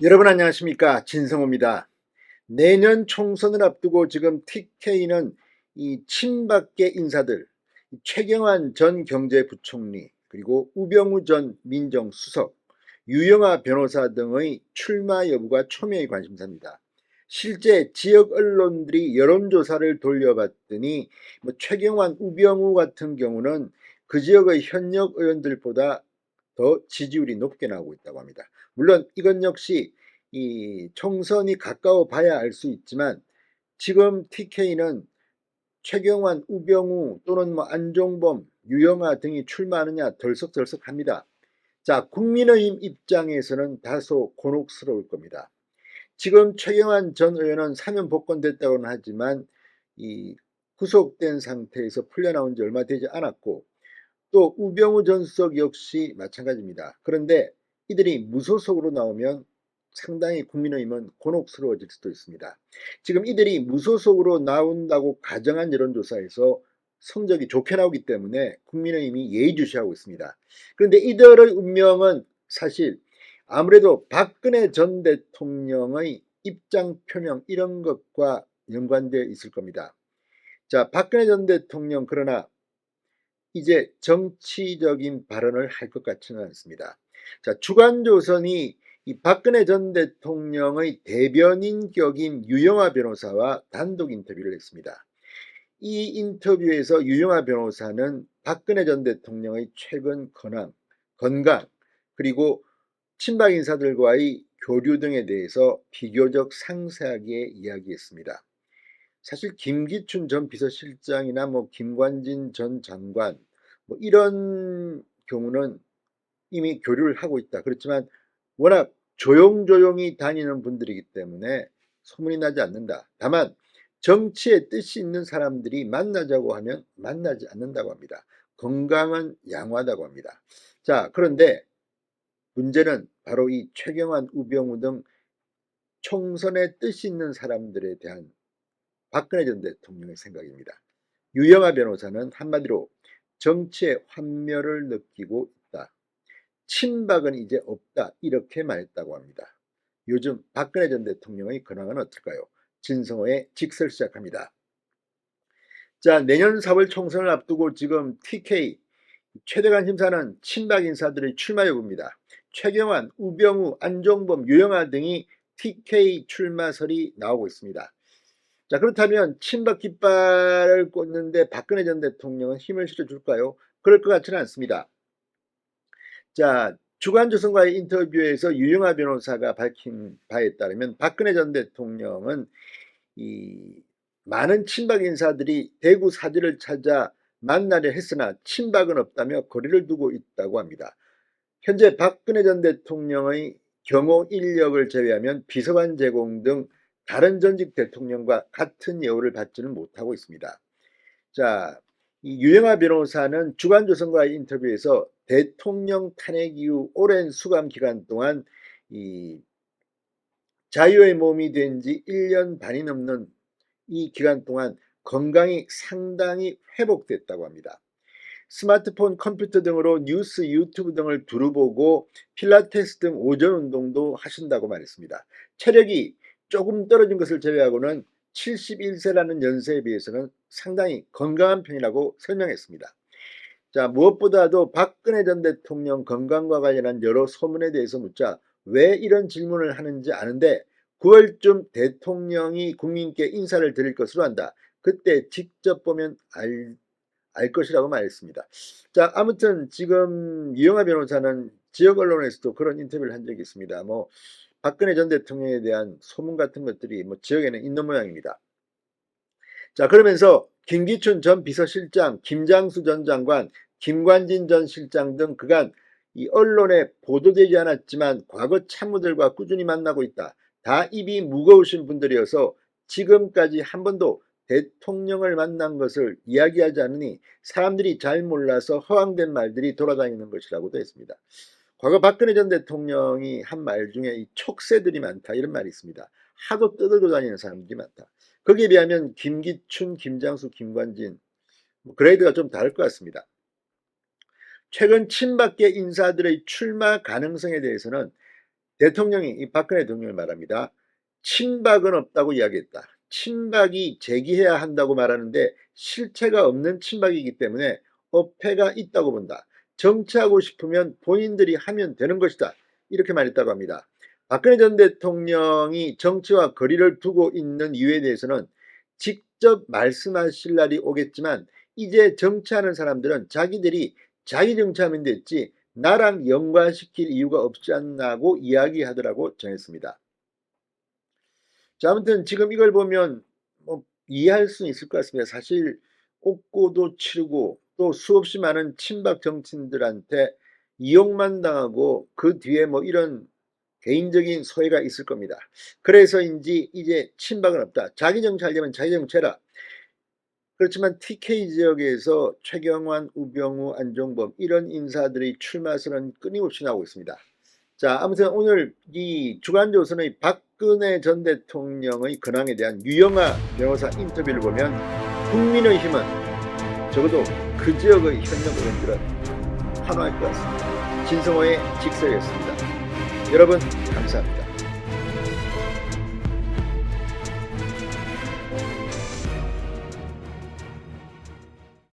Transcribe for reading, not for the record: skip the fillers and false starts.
여러분 안녕하십니까, 진성호입니다. 내년 총선을 앞두고 지금 TK는 이 친박계 인사들, 최경환 전 경제부총리, 그리고 우병우 전 민정수석, 유영하 변호사 등의 출마 여부가 초미의 관심사입니다. 실제 지역 언론들이 여론조사를 돌려봤더니 최경환, 우병우 같은 경우는 그 지역의 현역 의원들보다 더 지지율이 높게 나오고 있다고 합니다. 물론 이건 역시 이 총선이 가까워 봐야 알 수 있지만, 지금 TK는 최경환, 우병우 또는 안종범, 유영하 등이 출마하느냐 덜썩덜썩합니다. 자, 국민의힘 입장에서는 다소 곤혹스러울 겁니다. 지금 최경환 전 의원은 사면 복권됐다고는 하지만 이 구속된 상태에서 풀려나온 지 얼마 되지 않았고, 또 우병우 전 수석 역시 마찬가지입니다. 그런데 이들이 무소속으로 나오면 상당히 국민의힘은 곤혹스러워질 수도 있습니다. 지금 이들이 무소속으로 나온다고 가정한 여론조사에서 성적이 좋게 나오기 때문에 국민의힘이 예의주시하고 있습니다. 그런데 이들의 운명은 사실 아무래도 박근혜 전 대통령의 입장 표명 이런 것과 연관되어 있을 겁니다. 자, 박근혜 전 대통령 그러나 이제 정치적인 발언을 할 것 같지는 않습니다. 자, 주간조선이 이 박근혜 전 대통령의 대변인 격인 유영하 변호사와 단독 인터뷰를 했습니다. 이 인터뷰에서 유영하 변호사는 박근혜 전 대통령의 최근 건강, 그리고 친박 인사들과의 교류 등에 대해서 비교적 상세하게 이야기했습니다. 사실 김기춘 전 비서실장이나 김관진 전 장관 이런 경우는 이미 교류를 하고 있다. 그렇지만 워낙 조용조용히 다니는 분들이기 때문에 소문이 나지 않는다. 다만 정치에 뜻이 있는 사람들이 만나자고 하면 만나지 않는다고 합니다. 건강은 양호하다고 합니다. 자, 그런데 문제는 바로 이 최경환, 우병우 등 총선에 뜻이 있는 사람들에 대한 박근혜 전 대통령의 생각입니다. 유영하 변호사는 한마디로 정치의 환멸을 느끼고 있다. 친박은 이제 없다. 이렇게 말했다고 합니다. 요즘 박근혜 전 대통령의 근황은 어떨까요? 진성호의 직설 시작합니다. 자, 내년 4월 총선을 앞두고 지금 TK 최대 관심사는 친박 인사들의 출마 여부입니다. 최경환, 우병우, 안종범, 유영하 등이 TK 출마설이 나오고 있습니다. 자, 그렇다면 친박 깃발을 꽂는데 박근혜 전 대통령은 힘을 실어줄까요? 그럴 것 같지는 않습니다. 자, 주간조선과의 인터뷰에서 유영하 변호사가 밝힌 바에 따르면 박근혜 전 대통령은 이 많은 친박 인사들이 대구 사지를 찾아 만나려 했으나 친박은 없다며 거리를 두고 있다고 합니다. 현재 박근혜 전 대통령의 경호 인력을 제외하면 비서관 제공 등 다른 전직 대통령과 같은 예우를 받지는 못하고 있습니다. 자, 이 유영하 변호사는 주간조선과의 인터뷰에서 대통령 탄핵 이후 오랜 수감 기간 동안 이 자유의 몸이 된 지 1년 반이 넘는 이 기간 동안 건강이 상당히 회복됐다고 합니다. 스마트폰, 컴퓨터 등으로 뉴스, 유튜브 등을 두루 보고 필라테스 등 오전 운동도 하신다고 말했습니다. 체력이 조금 떨어진 것을 제외하고는 71세라는 연세에 비해서는 상당히 건강한 편이라고 설명했습니다. 자, 무엇보다도 박근혜 전 대통령 건강과 관련한 여러 소문에 대해서 묻자 왜 이런 질문을 하는지 아는데 9월쯤 대통령이 국민께 인사를 드릴 것으로 한다. 그때 직접 보면 알 것이라고 말했습니다. 자, 아무튼 지금 이영하 변호사는 지역 언론에서도 그런 인터뷰를 한 적이 있습니다. 박근혜 전 대통령에 대한 소문 같은 것들이 지역에는 있는 모양입니다. 자, 그러면서 김기춘 전 비서실장, 김장수 전 장관, 김관진 전 실장 등 그간 이 언론에 보도되지 않았지만 과거 참모들과 꾸준히 만나고 있다. 다 입이 무거우신 분들이어서 지금까지 한 번도 대통령을 만난 것을 이야기하지 않으니 사람들이 잘 몰라서 허황된 말들이 돌아다니는 것이라고도 했습니다. 과거 박근혜 전 대통령이 한 말 중에 이 촉새들이 많다 이런 말이 있습니다. 하도 떠들고 다니는 사람들이 많다. 거기에 비하면 김기춘, 김장수, 김관진 그레이드가 좀 다를 것 같습니다. 최근 친박계 인사들의 출마 가능성에 대해서는 대통령이 이 박근혜 대통령을 말합니다. 친박은 없다고 이야기했다. 친박이 제기해야 한다고 말하는데 실체가 없는 친박이기 때문에 어폐가 있다고 본다. 정치하고 싶으면 본인들이 하면 되는 것이다. 이렇게 말했다고 합니다. 박근혜 전 대통령이 정치와 거리를 두고 있는 이유에 대해서는 직접 말씀하실 날이 오겠지만 이제 정치하는 사람들은 자기들이 자기 정치하면 됐지 나랑 연관시킬 이유가 없지 않나고 이야기하더라고 전했습니다. 자, 아무튼 지금 이걸 보면 뭐 이해할 수는 있을 것 같습니다. 사실 옥고도 치르고 또 수없이 많은 친박 정치인들한테 이용만 당하고 그 뒤에 뭐 이런 개인적인 소외가 있을 겁니다. 그래서인지 이제 친박은 없다. 자기 정치하려면 자기 정치해라. 그렇지만 TK 지역에서 최경환, 우병우, 안종범 이런 인사들의 출마 선언은 끊임없이 나오고 있습니다. 자, 아무튼 오늘 이 주간조선의 박근혜 전 대통령의 근황에 대한 유영아 변호사 인터뷰를 보면 국민의힘은 적어도 그 지역의 현역 의원들은 환호할 것 같습니다. 진성호의 직설이었습니다. 여러분 감사합니다.